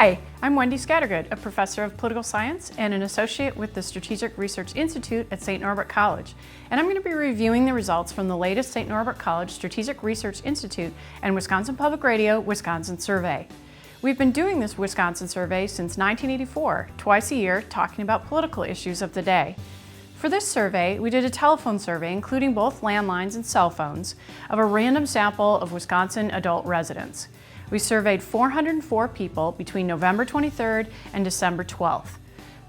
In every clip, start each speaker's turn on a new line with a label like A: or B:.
A: Hi, I'm Wendy Scattergood, a professor of political science and an associate with the Strategic Research Institute at St. Norbert College. And I'm going to be reviewing the results from the latest St. Norbert College Strategic Research Institute and Wisconsin Public Radio Wisconsin Survey. We've been doing this Wisconsin survey since 1984, twice a year, talking about political issues of the day. For this survey, we did a telephone survey, including both landlines and cell phones, of a random sample of Wisconsin adult residents. We surveyed 404 people between November 23rd and December 12th.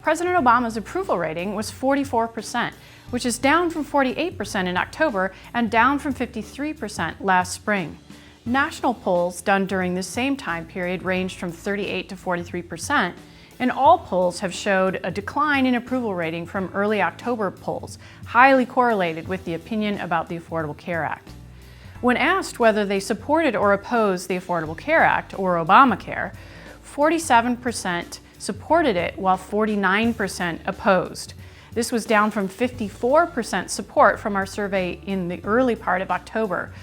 A: President Obama's approval rating was 44%, which is down from 48% in October and down from 53% last spring. National polls done during the same time period ranged from 38 to 43%, and all polls have showed a decline in approval rating from early October polls, highly correlated with the opinion about the Affordable Care Act. When asked whether they supported or opposed the Affordable Care Act, or Obamacare, 47% supported it while 49% opposed. This was down from 54% support from our survey in the early part of October,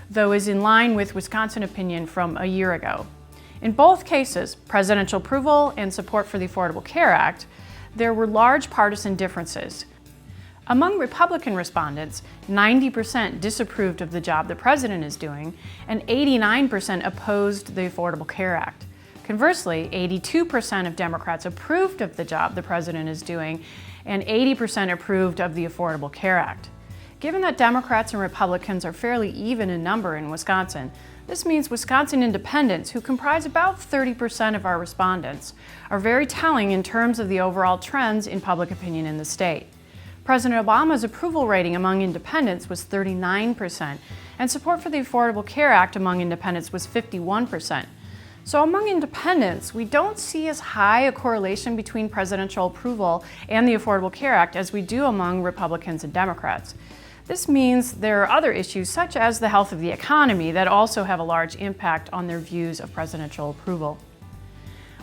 A: though is in line with Wisconsin opinion from a year ago. In both cases, presidential approval and support for the Affordable Care Act, there were large partisan differences. Among Republican respondents, 90% disapproved of the job the president is doing, and 89% opposed the Affordable Care Act. Conversely, 82% of Democrats approved of the job the president is doing, and 80% approved of the Affordable Care Act. Given that Democrats and Republicans are fairly even in number in Wisconsin, this means Wisconsin independents, who comprise about 30% of our respondents, are very telling in terms of the overall trends in public opinion in the state. President Obama's approval rating among independents was 39%, and support for the Affordable Care Act among independents was 51%. So among independents, we don't see as high a correlation between presidential approval and the Affordable Care Act as we do among Republicans and Democrats. This means there are other issues, such as the health of the economy, that also have a large impact on their views of presidential approval.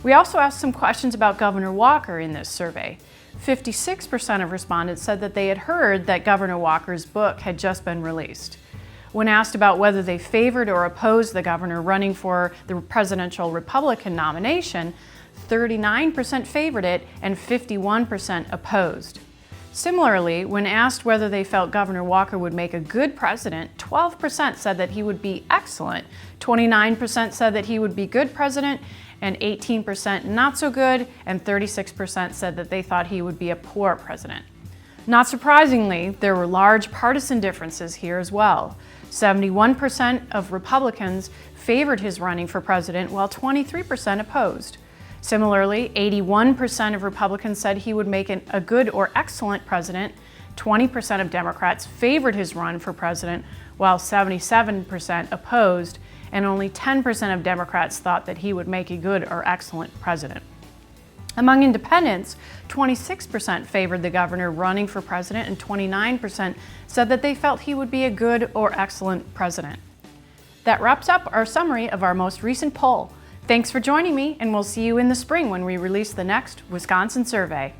A: We also asked some questions about Governor Walker in this survey. 56% of respondents said that they had heard that Governor Walker's book had just been released. When asked about whether they favored or opposed the governor running for the presidential Republican nomination, 39% favored it and 51% opposed. Similarly, when asked whether they felt Governor Walker would make a good president, 12% said that he would be excellent, 29% said that he would be good president, and 18% not so good, and 36% said that they thought he would be a poor president. Not surprisingly, there were large partisan differences here as well. 71% of Republicans favored his running for president, while 23% opposed. Similarly, 81% of Republicans said he would make a good or excellent president. 20% of Democrats favored his run for president, while 77% opposed, and only 10% of Democrats thought that he would make a good or excellent president. Among independents, 26% favored the governor running for president, and 29% said that they felt he would be a good or excellent president. That wraps up our summary of our most recent poll. Thanks for joining me, and we'll see you in the spring when we release the next Wisconsin survey.